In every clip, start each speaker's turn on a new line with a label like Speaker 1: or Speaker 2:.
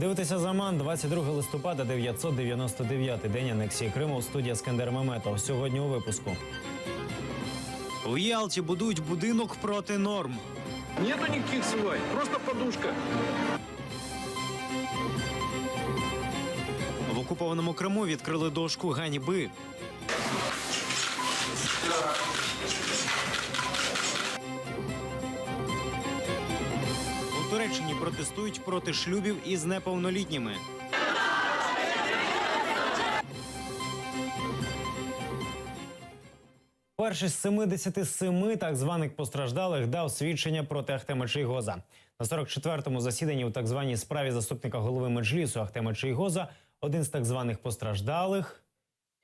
Speaker 1: Ви дивитеся «Заман», 22 листопада, 999-й день анексії Криму. Студія Скандер Меметов. Сьогодні у випуску. В Ялті будують будинок проти норм.
Speaker 2: Нету никаких свай, просто подушка.
Speaker 1: В окупованому Криму відкрили дошку ганьби. У Туреччині протестують проти шлюбів із неповнолітніми. Перший з 77 так званих постраждалих дав свідчення проти Ахтема Чийгоза. На 44-му засіданні у так званій справі заступника голови Меджлісу Ахтема Чийгоза один з так званих постраждалих,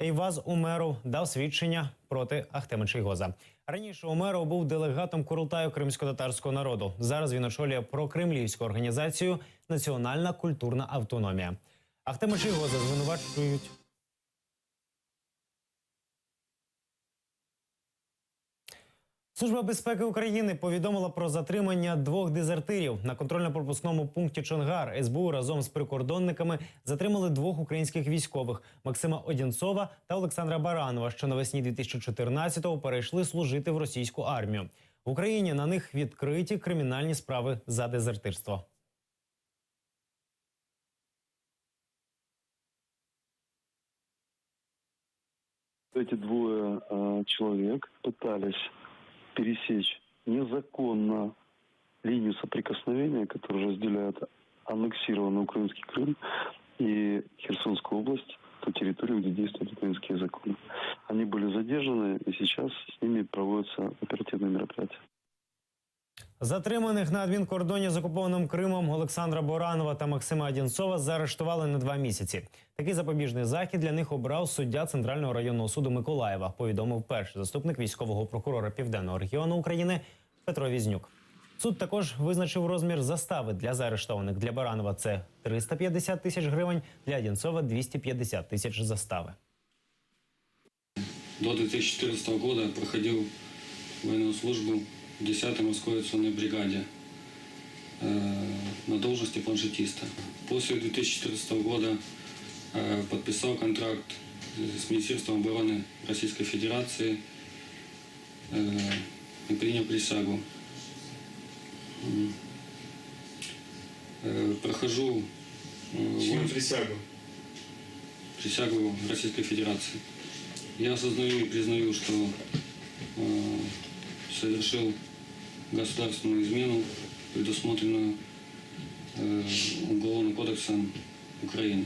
Speaker 1: Ейваз Умеров, дав свідчення проти Ахтема Чийгоза. Раніше Умеров був делегатом Курултаю кримсько-татарського народу. Зараз він очолює прокремлівську організацію «Національна культурна автономія». Ахтема Чийгоза звинувачують... Служба безпеки України повідомила про затримання 2 дезертирів. На контрольно-пропускному пункті Чонгар СБУ разом з прикордонниками затримали 2 українських військових – Максима Одінцова та Олександра Баранова, що навесні 2014-го перейшли служити в російську армію. В Україні на них відкриті кримінальні справи за дезертирство.
Speaker 3: Эти 2 человек пытались пересечь незаконно линию соприкосновения, которая разделяет аннексированный украинский Крым и Херсонскую область, ту территорию, где действуют украинские законы. Они были задержаны, и сейчас с ними проводятся оперативные мероприятия.
Speaker 1: Затриманих на адмінкордоні з окупованим Кримом Олександра Баранова та Максима Одінцова заарештували на 2 місяці. Такий запобіжний захід для них обрав суддя Центрального районного суду Миколаєва, повідомив перший заступник військового прокурора Південного регіону України Петро Візнюк. Суд також визначив розмір застави для заарештованих. Для Баранова це 350 тисяч гривень, для Одінцова – 250 тисяч застави.
Speaker 4: До 2014 года проходил военную службу в 10-й морской авиационной бригаде на должности планшетиста. После 2014 года подписал контракт с Министерством обороны Российской Федерации и принял присягу. Прохожу...
Speaker 5: Чью присягу?
Speaker 4: Присягу Российской Федерации. Я осознаю и признаю, что совершил государственную измену, предусмотренную Уголовным кодексом Украины.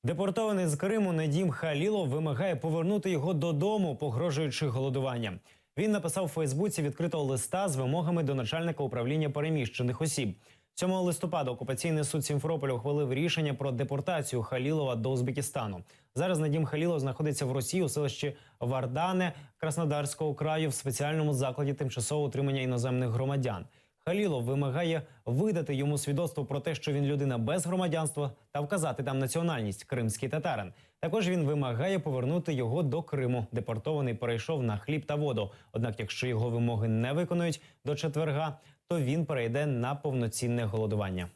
Speaker 1: Депортований з Криму Недім Халілов вимагає повернути його додому, погрожуючи голодуванням. Він написав у Фейсбуці відкритого листа з вимогами до начальника управління переміщених осіб. 7 листопада окупаційний суд Сімферополя ухвалив рішення про депортацію Халілова до Узбекистану. Зараз Недім Халілов знаходиться в Росії у селищі Вардане Краснодарського краю в спеціальному закладі тимчасового утримання іноземних громадян. Халілов вимагає видати йому свідоцтво про те, що він людина без громадянства, та вказати там національність – кримський татарин. Також він вимагає повернути його до Криму. Депортований перейшов на хліб та воду. Однак, якщо його вимоги не виконують до четверга, то він перейде на повноцінне голодування.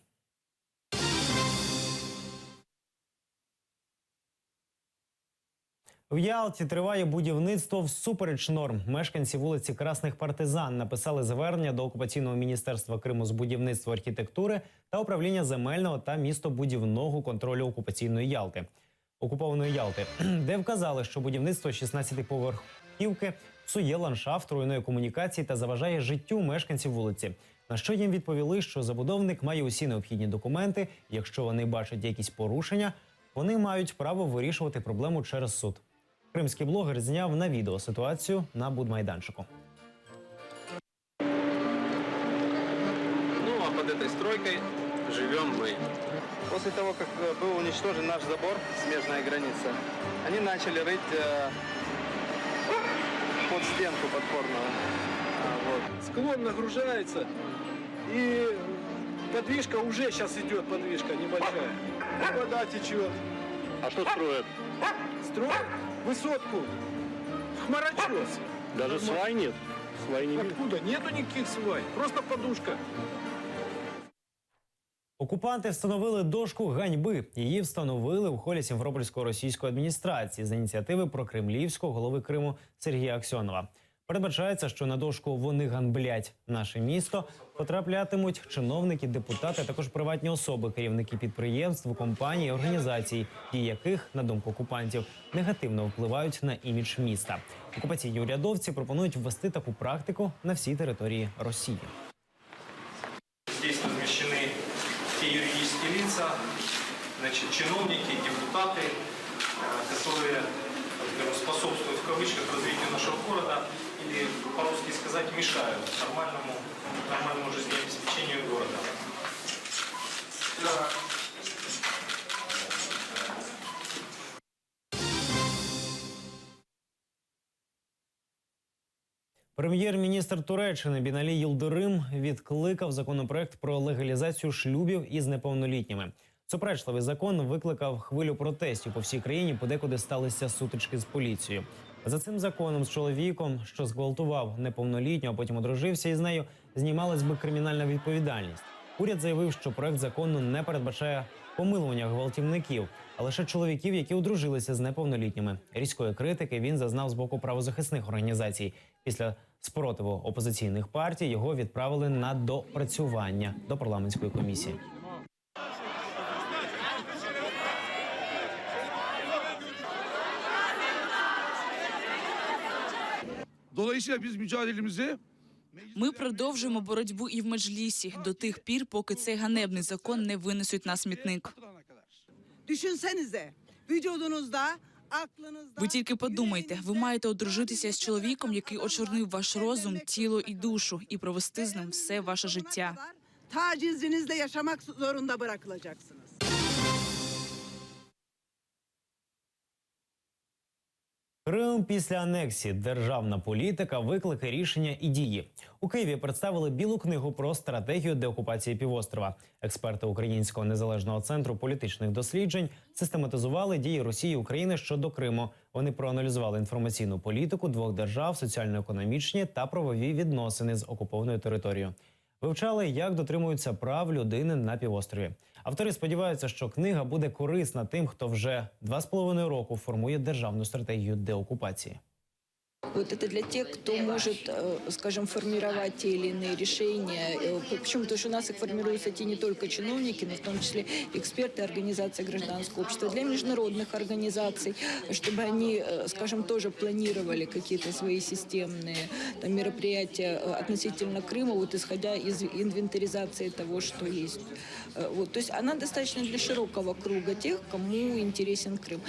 Speaker 1: В Ялті триває будівництво всупереч норм. Мешканці вулиці Красних Партизан написали звернення до окупаційного міністерства Криму з будівництва архітектури та управління земельного та містобудівного контролю окупаційної Ялти. Окупованої Ялти, де вказали, що будівництво 16-поверхівки псує ландшафт, руйнує комунікації та заважає життю мешканців вулиці. На що їм відповіли, що забудовник має усі необхідні документи, якщо вони бачать якісь порушення, вони мають право вирішувати проблему через суд. Кримський блогер зняв на відео ситуацію на будмайданчику.
Speaker 2: Ну, а под этой стройкой живем мы.
Speaker 6: После того, как был уничтожен наш забор, смежная граница, они начали рыть под стенку подпорную. Вот.
Speaker 2: Склон нагружается, и подвижка уже сейчас идет, подвижка небольшая. И вода течет.
Speaker 3: А что строят?
Speaker 2: Строят высотку. Хмарочос.
Speaker 3: Даже свай нет?
Speaker 5: Свай не видно.
Speaker 2: Откуда? Нету никаких свай. Просто подушка.
Speaker 1: Окупанти встановили дошку ганьби. Її встановили у холі Сімферопольської російської адміністрації з ініціативи прокремлівського голови Криму Сергія Аксьонова. Передбачається, що на дошку «Вони ганьблять наше місто» потраплятимуть чиновники, депутати, а також приватні особи, керівники підприємств, компаній і організацій, дії яких, на думку окупантів, негативно впливають на імідж міста. Окупаційні урядовці пропонують ввести таку практику на всій території Росії.
Speaker 7: Здесь размещены те юридические лица, значит, чиновники, депутаты, которые способствуют в кавычках развитию нашего города или, по-русски сказать, мешают нормальному жизнеобеспечению города.
Speaker 1: Прем'єр-міністр Туреччини Біналі Йилдирим відкликав законопроект про легалізацію шлюбів із неповнолітніми. Суперечливий закон викликав хвилю протестів по всій країні, подекуди сталися сутички з поліцією. За цим законом з чоловіком, що зґвалтував неповнолітню, а потім одружився із нею, знімалась би кримінальна відповідальність. Уряд заявив, що проект закону не передбачає помилування гвалтівників, а лише чоловіків, які одружилися з неповнолітніми. Різкої критики він зазнав з боку правозахисних організацій. Після спротиву опозиційних партій його відправили на допрацювання до парламентської комісії.
Speaker 8: Dolayısıyla biz mücadelemizi
Speaker 9: Ми продовжуємо боротьбу і в Меджлісі до тих пір, поки цей ганебний закон не винесуть на смітник.
Speaker 10: Düşünsenize, vücudunuzda, aklınızda...
Speaker 9: Ви тільки подумайте, ви маєте одружитися з чоловіком, який очорнив ваш розум, тіло і душу, і провести з ним все ваше життя.
Speaker 10: Tacizinizle yaşamak zorunda bırakılacaksınız.
Speaker 1: Крим після анексії, державна політика, виклики, рішення і дії. У Києві представили Білу книгу про стратегію деокупації півострова. Експерти Українського незалежного центру політичних досліджень систематизували дії Росії і України щодо Криму. Вони проаналізували інформаційну політику двох держав, соціально-економічні та правові відносини з окупованою територією. Вивчали, як дотримуються прав людини на півострові. Автори сподіваються, що книга буде корисна тим, хто вже 2,5 року формує державну стратегію деокупації.
Speaker 11: Вот это для тех, кто может, скажем, формировать те или иные решения. Почему? Потому что у нас их формируют эти не только чиновники, но в том числе эксперты, организации гражданского общества, для международных организаций, чтобы они, скажем, тоже планировали какие-то свои системные там, мероприятия относительно Крыма, вот исходя из инвентаризации того, что есть. Вот. То есть она достаточно для широкого круга тех, кому интересен Крым.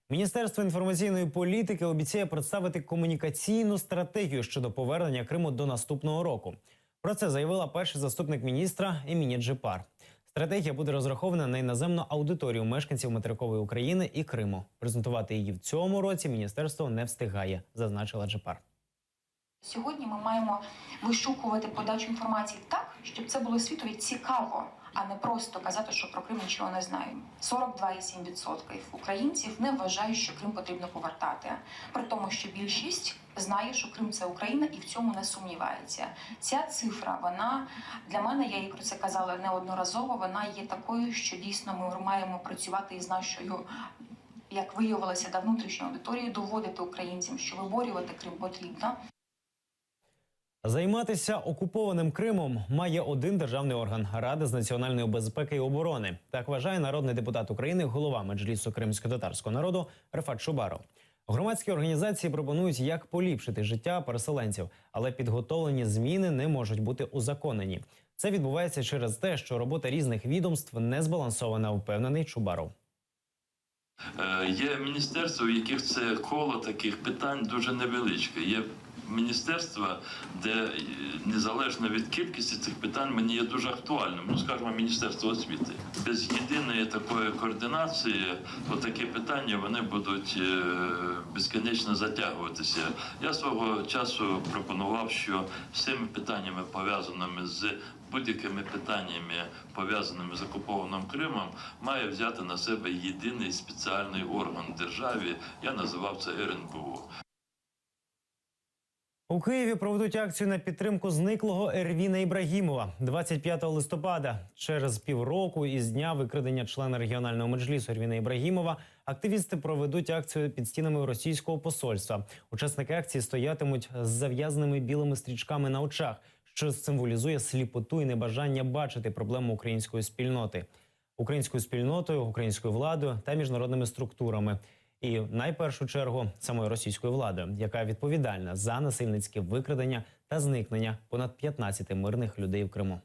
Speaker 1: Міністерство інформаційної політики обіцяє представити комунікаційну стратегію щодо повернення Криму до наступного року. Про це заявила перший заступник міністра Еміні Джипар. Стратегія буде розрахована на іноземну аудиторію мешканців материкової України і Криму. Презентувати її в цьому році міністерство не встигає, зазначила Джипар.
Speaker 12: Сьогодні ми маємо вишукувати подачу інформації так, щоб це було світові цікаво, а не просто казати, що про Крим нічого не знаємо. 42,7% українців не вважають, що Крим потрібно повертати. При тому, що більшість знає, що Крим – це Україна і в цьому не сумнівається. Ця цифра, вона для мене, я їй про це казала неодноразово, вона є такою, що дійсно ми маємо працювати із нашою, як виявилося, до внутрішньої аудиторії, доводити українцям, що виборювати Крим потрібно.
Speaker 1: Займатися окупованим Кримом має один державний орган – Рада з національної безпеки і оборони. Так вважає народний депутат України, голова Меджлісу кримськотатарського народу Рефат Чубаров. Громадські організації пропонують, як поліпшити життя переселенців, але підготовлені зміни не можуть бути узаконені. Це відбувається через те, що робота різних відомств не збалансована, впевнений Чубаров.
Speaker 13: Є міністерства, у яких це коло таких питань дуже невеличке. Є міністерства, де незалежно від кількості цих питань мені є дуже актуальним. Ну, скажімо, Міністерство освіти. Без єдиної такої координації отакі питання вони будуть безкінечно затягуватися. Я свого часу пропонував, що з цими питаннями, пов'язаними з будь-якими питаннями, пов'язаними з окупованим Кримом, має взяти на себе єдиний спеціальний орган в державі. Я називав це РНБО.
Speaker 1: У Києві проведуть акцію на підтримку зниклого Ервіна Ібрагімова 25 листопада. Через півроку із дня викрадення члена регіонального меджлісу Ервіна Ібрагімова активісти проведуть акцію під стінами російського посольства. Учасники акції стоятимуть з зав'язаними білими стрічками на очах, що символізує сліпоту і небажання бачити проблему української спільноти. Українською спільнотою, українською владою та міжнародними структурами. І в найпершу чергу самою російською владою, яка відповідальна за насильницьке викрадення та зникнення понад 15 мирних людей в Криму.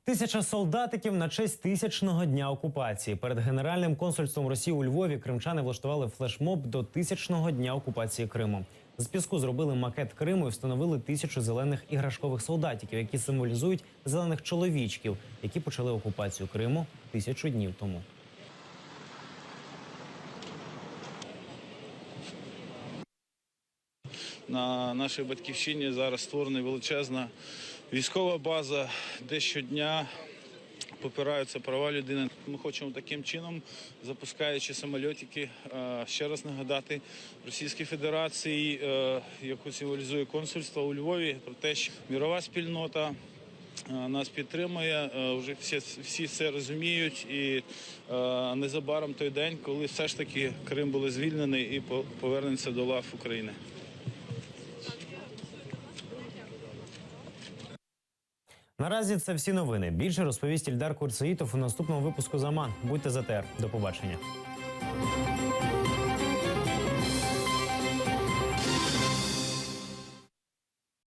Speaker 1: Тисяча солдатиків на честь 1000-го дня окупації. Перед Генеральним консульством Росії у Львові кримчани влаштували флешмоб до 1000-го дня окупації Криму. З піску зробили макет Криму і встановили 1000 зелених іграшкових солдатиків, які символізують зелених чоловічків, які почали окупацію Криму 1000 днів тому.
Speaker 5: На нашій батьківщині зараз створена величезна військова база, де щодня попираються права людини. Ми хочемо таким чином, запускаючи самольотики, ще раз нагадати Російській Федерації, яку символізує консульство у Львові, про те, що мірова спільнота нас підтримує, вже всі це розуміють, і незабаром той день, коли все ж таки Крим буде звільнений і повернеться до лав України.
Speaker 1: Наразі це всі новини. Більше розповість Ільдар Курсаїтов у наступному випуску «Заман». Будьте за ТР. До побачення.